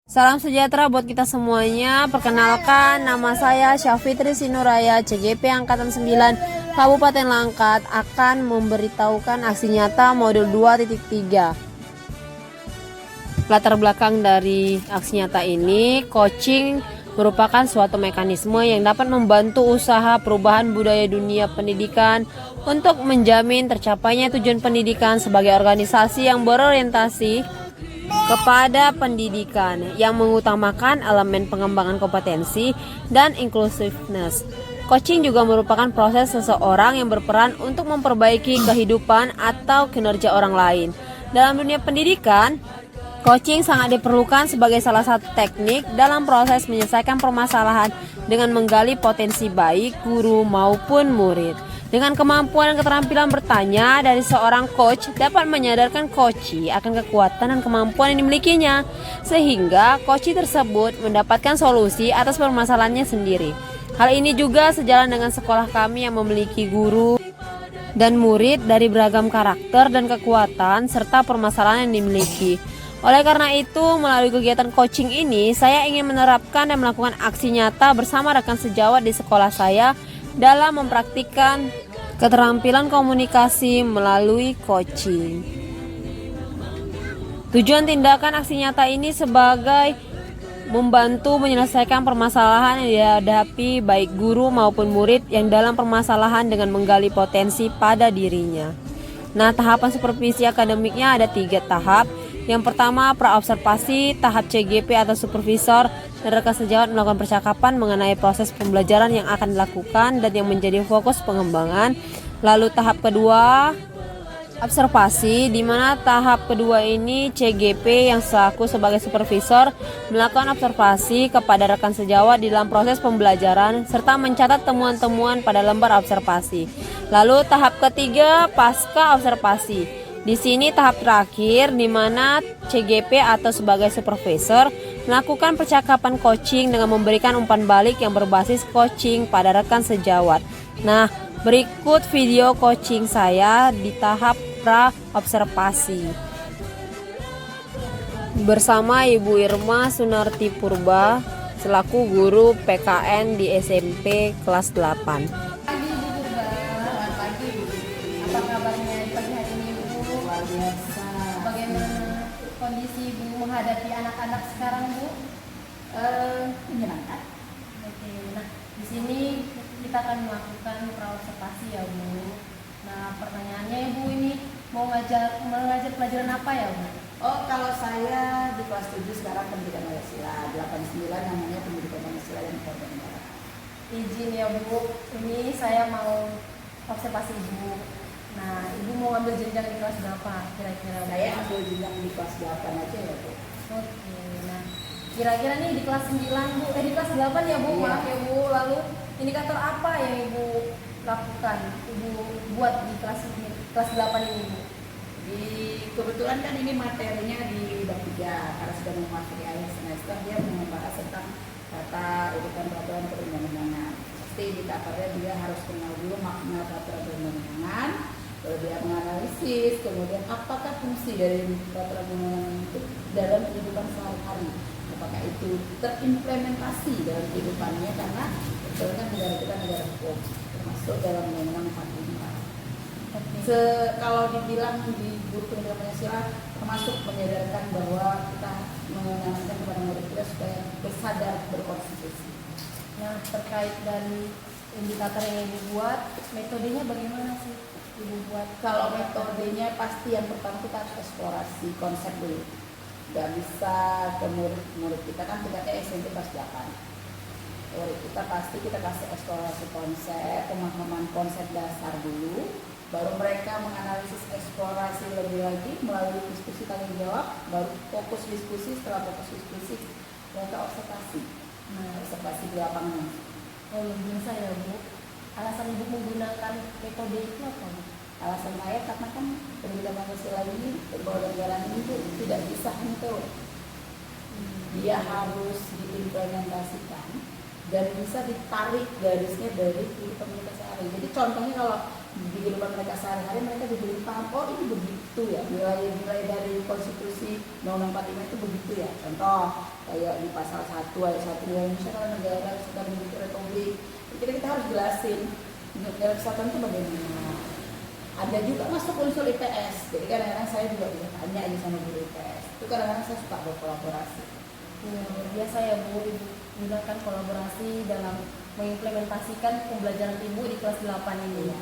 Salam sejahtera buat kita semuanya. Perkenalkan, nama saya Syafitri Sinuraya, CGP Angkatan 9 Kabupaten Langkat, akan memberitahukan aksi nyata modul 2.3. Latar belakang dari aksi nyata ini, coaching merupakan suatu mekanisme yang dapat membantu usaha perubahan budaya dunia pendidikan untuk menjamin tercapainya tujuan pendidikan sebagai organisasi yang berorientasi kepada pendidikan yang mengutamakan elemen pengembangan kompetensi dan inclusiveness. Coaching juga merupakan proses seseorang yang berperan untuk memperbaiki kehidupan atau kinerja orang lain. Dalam dunia pendidikan, coaching sangat diperlukan sebagai salah satu teknik dalam proses menyelesaikan permasalahan dengan menggali potensi baik guru maupun murid. Dengan kemampuan dan keterampilan bertanya dari seorang coach dapat menyadarkan coachee akan kekuatan dan kemampuan yang dimilikinya, sehingga coachee tersebut mendapatkan solusi atas permasalahannya sendiri. Hal ini juga sejalan dengan sekolah kami yang memiliki guru dan murid dari beragam karakter dan kekuatan serta permasalahan yang dimiliki. Oleh karena itu, melalui kegiatan coaching ini, saya ingin menerapkan dan melakukan aksi nyata bersama rekan sejawat di sekolah saya dalam mempraktikkan keterampilan komunikasi melalui coaching. Tujuan tindakan aksi nyata ini sebagai membantu menyelesaikan permasalahan yang dihadapi baik guru maupun murid yang dalam permasalahan dengan menggali potensi pada dirinya. Nah, tahapan supervisi akademiknya ada 3 tahap. Yang pertama, praobservasi, tahap CGP atau supervisor dan rekan sejawat melakukan percakapan mengenai proses pembelajaran yang akan dilakukan dan yang menjadi fokus pengembangan. Lalu tahap kedua, observasi, di mana tahap kedua ini CGP yang selaku sebagai supervisor melakukan observasi kepada rekan sejawat di dalam proses pembelajaran serta mencatat temuan-temuan pada lembar observasi. Lalu tahap ketiga, pasca observasi. Di sini tahap terakhir di mana CGP atau sebagai supervisor melakukan percakapan coaching dengan memberikan umpan balik yang berbasis coaching pada rekan sejawat. Nah, berikut video coaching saya di tahap pra-observasi bersama Ibu Irma Sunarti Purba selaku guru PKN di SMP kelas 8. Apa kabarnya di pagi hari ini, Bu? Luar biasa. Bagaimana kondisi Ibu menghadapi anak-anak sekarang, Bu? Menyenangkan. Oke, nah di sini kita akan melakukan praobservasi ya, Bu. Nah, pertanyaannya ya, Bu, ini mau mengajar pelajaran apa ya, Bu? Oh, kalau saya di kelas 7 sekarang pendidikan Pancasila, 89 namanya pendidikan Pancasila dan Kewarganegaraan. Izin ya, Bu. Ini saya mau observasi Ibu. Nah, Ibu mau ambil jenjang di kelas berapa kira-kira? Saya ambil jenjang di kelas 8 aja ya, Bu. Oke, nah kira-kira nih di kelas 9 Bu, di kelas 8 ya Bu, Iya. maaf ya Bu. Lalu indikator apa yang Ibu lakukan, Ibu buat di kelas 8 ini, Bu? Kebetulan kan ini materinya di bab 3 karena sudah memasuki akhir semester, dia membahas tentang tata urutan peraturan perundang-undangan. Pasti indikatornya dia harus kenal dulu makna peraturan perundang-undangan, lalu dia menganalisis kemudian apakah fungsi dari peraturan perundang-undangan itu dalam kehidupan sehari-hari, apakah itu terimplementasi dalam kehidupannya, karena betul kan negara kita negara hukum termasuk dalam Undang-Undang 45. Kalau dibilang di buku pendidikan Pancasila termasuk menyadarkan bahwa kita menanamkan kepada murid kita supaya bersadar berkonstitusi. Nah, terkait dari indikator yang Ibu buat, metodenya bagaimana sih Ibu buat? Kalau metodenya pasti yang pertama kita harus eksplorasi konsep dulu. Gak bisa ke murid kita kan tingkatnya SMP kelas 8. Murid kita pasti kita kasih eksplorasi konsep, pemahaman konsep dasar dulu, baru mereka menganalisis eksplorasi lebih lagi melalui diskusi tanya jawab, baru fokus diskusi, setelah fokus diskusi mereka observasi. Nah, observasi di lapangan. Oh, luar biasa ya Bu. Alasan Ibu menggunakan metode itu apa, Bu? Alasan saya karena kan pendidikan Pancasila ini, kewarganegaraan ini tuh tidak bisa hentel. Dia harus diimplementasikan dan bisa ditarik garisnya dari kehidupan kita sehari. Jadi contohnya kalau di kehidupan mereka sehari-hari mereka jadi lebih paham, oh ini begitu ya, nilai-nilai dari konstitusi Undang-Undang 45 itu begitu ya. Contoh kayak di pasal 1 ayat 1 Indonesia kalau negara sudah memiliki republik, kita harus jelasin negara kesatuan itu bagaimana. Ada juga masuk unsur IPS, jadi kadang-kadang saya juga bisa tanya aja sama guru IPS, itu kadang-kadang saya suka berkolaborasi. Ya, luar biasa ya Bu, Ibu gunakan kolaborasi dalam mengimplementasikan pembelajaran Ibu di kelas 8 ini. Ya.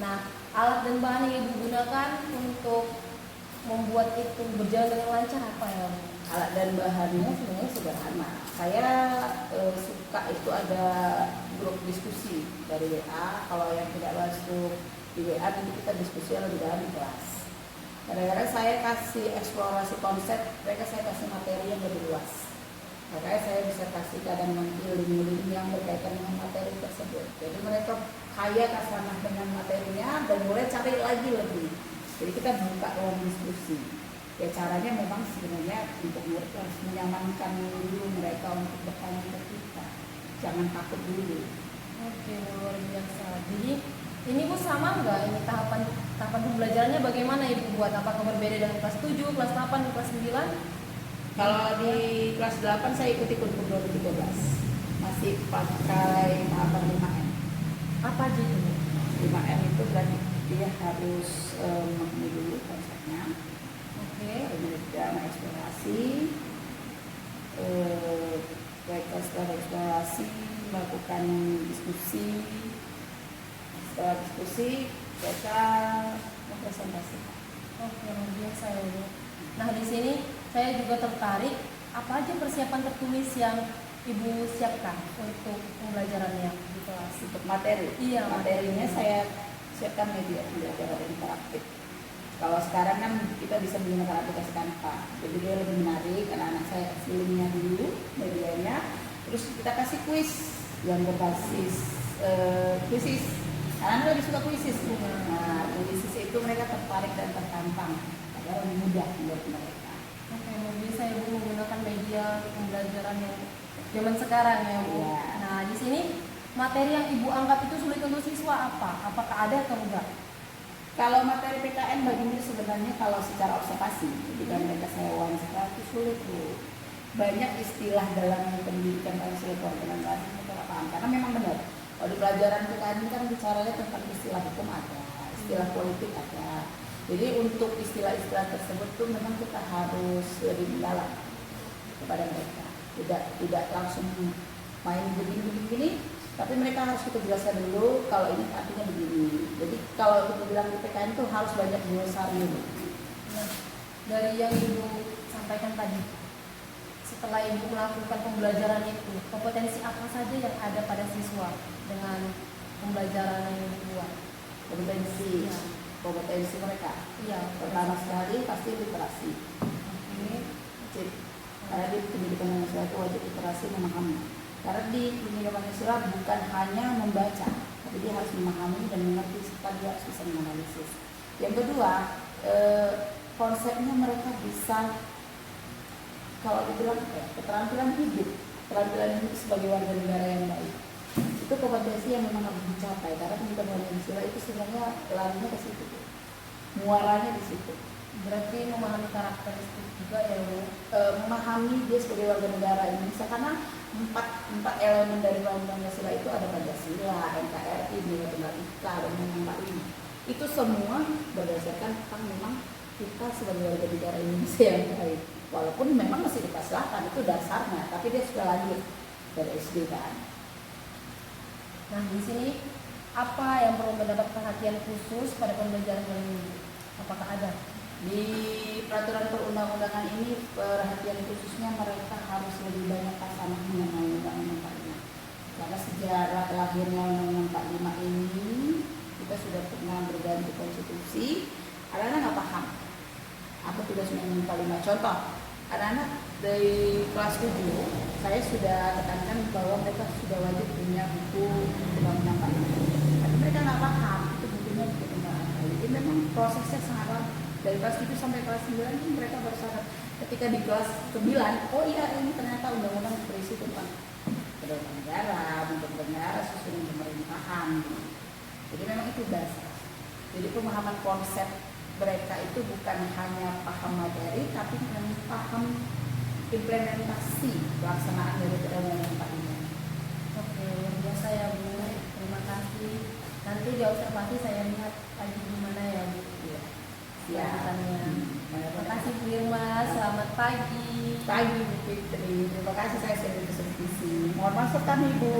Nah, alat dan bahan yang Ibu gunakan untuk membuat itu berjalan dengan lancar apa ya Bu? Alat dan bahannya sebenarnya sederhana. Saya suka itu ada grup diskusi dari WA. Kalau yang tidak masuk di WA nanti kita diskusi lebih dalam di kelas. Kadang-kadang saya kasih eksplorasi konsep, mereka saya kasih materi yang lebih luas. Makanya saya bisa kasih kadang nanti link-link yang berkaitan dengan materi tersebut. Jadi mereka kaya kasana dengan materinya dan mulai cari lagi lebih. Jadi kita buka ruang diskusi. Ya caranya memang sebenarnya untuk mereka menyamankan dulu mereka untuk bertanya ke kita. Jangan takut dulu. Oke, luar biasa. Jadi ini Bu sama nggak ini tahapan pembelajarannya bagaimana Ibu buat? Apakah berbeda dengan kelas 7, kelas 8, kelas 9? Kalau di kelas 8 saya ikuti kurikulum 2013. Masih pakai tahapan 5M. Apa aja itu? 5M itu berarti dia harus mengerti dulu konsepnya. Oke. Kemudian eksplorasi, mereka setelah eksplorasi melakukan diskusi. Setelah diskusi mereka mempresentasikan. Oke, luar biasa ya Bu. Nah di sini saya juga tertarik apa aja persiapan tertulis yang Ibu siapkan untuk pembelajarannya di kelas. Untuk materi, Iya, materinya saya siapkan media pembelajaran interaktif. Kalau sekarang kan kita bisa menggunakan aplikasi Canva, jadi dia lebih menarik. Anak-anak saya kasih linknya dulu, medianya, terus kita kasih kuis yang berbasis kuisis. Anak-anak lebih suka kuisis. Nah, kuisis itu mereka tertarik dan tertantang, agar lebih mudah menurut mereka. Oke, bisa Ibu menggunakan media pembelajaran yang zaman sekarang ya Bu. Iya. Nah di sini materi yang Ibu anggap itu sulit untuk siswa apa? Apakah ada atau enggak? Kalau materi PKN bagi ini sebenarnya kalau secara observasi, ketika mereka saya wawancara itu sulit Bu. Banyak istilah dalam pendidikan Pancasila kewarganegaraan yang mereka nggak paham, karena memang benar. Kalau di pelajaran PKN ini kan bicaranya tentang istilah hukum ada, istilah politik ada. Jadi untuk istilah-istilah tersebut tuh memang kita harus lebih mendalam kepada mereka. Tidak langsung main begini, tapi mereka harus kita jelaskan dulu kalau ini artinya begini. Jadi kalau kita bilang di PKN itu harus banyak glosarium. Nah dari yang Ibu sampaikan tadi, setelah Ibu melakukan pembelajaran itu, kompetensi apa saja yang ada pada siswa dengan pembelajaran yang Ibu buat? Kompetensi, Ya. kompetensi mereka. Iya. Pertama sekali pasti literasi. Oke. Wajib. Karena di pendidikan Pancasila itu wajib literasi memahami. Karena di pendidikan Pancasila bukan hanya membaca, tapi dia harus memahami dan mengerti serta dia harus bisa menganalisis. Yang kedua, konsepnya mereka bisa, kalau dibilang keterampilan hidup sebagai warga negara yang baik. Itu kompetensi yang memang harus dicapai, karena pendidikan Pancasila itu sebenarnya larinya ke situ, muaranya di situ. Berarti memahami karakteristik juga ya Bu. Memahami dia sebagai warga negara Indonesia, karena empat elemen dari Undang-Undang Pancasila itu ada Pancasila, NKRI, Nilai Tunggal Ika, dan Undang-Undang 45. Itu semua berdasarkan tentang memang kita sebagai warga negara Indonesia yang baik. Walaupun memang masih di kelas 8 itu dasarnya, tapi dia sudah lanjut dari SD kan. Nah di sini apa yang perlu mendapat perhatian khusus pada pembelajaran ini? Apakah ada? Di peraturan perundang-undangan ini perhatian khususnya mereka harus lebih banyak pasang mengenai Undang-Undang 45. Karena sejarah lahirnya Undang-Undang 45 ini kita sudah pernah berganti konstitusi, anak-anak nggak paham apa tugas Undang-Undang 45. Contoh, anak-anak dari kelas 7 saya sudah tekankan bahwa mereka sudah wajib punya buku Undang-Undang 45. Tapi mereka nggak paham itu bukunya buku tentang apa. Jadi memang prosesnya sangat lama. Dari kelas 7 sampai kelas 9 itu mereka baru sadar. Ketika di kelas 9, oh iya ini ternyata undang-undang berisi tentang kedaulatan negara, bentuk negara, susunan pemerintahan. Jadi memang itu dasar. Jadi pemahaman konsep mereka itu bukan hanya paham materi, tapi paham implementasi pelaksanaan dari LMM 4 ini. Oke, luar biasa ya Bu. Terima kasih. Nanti di observasi saya lihat lagi gimana ya Bu. Iya. Lanjutannya. Terima kasih Bu Irma. Selamat pagi. Pagi Bu Fitri. Terima kasih saya sudah diskusi. Mohon maaf kami Bu.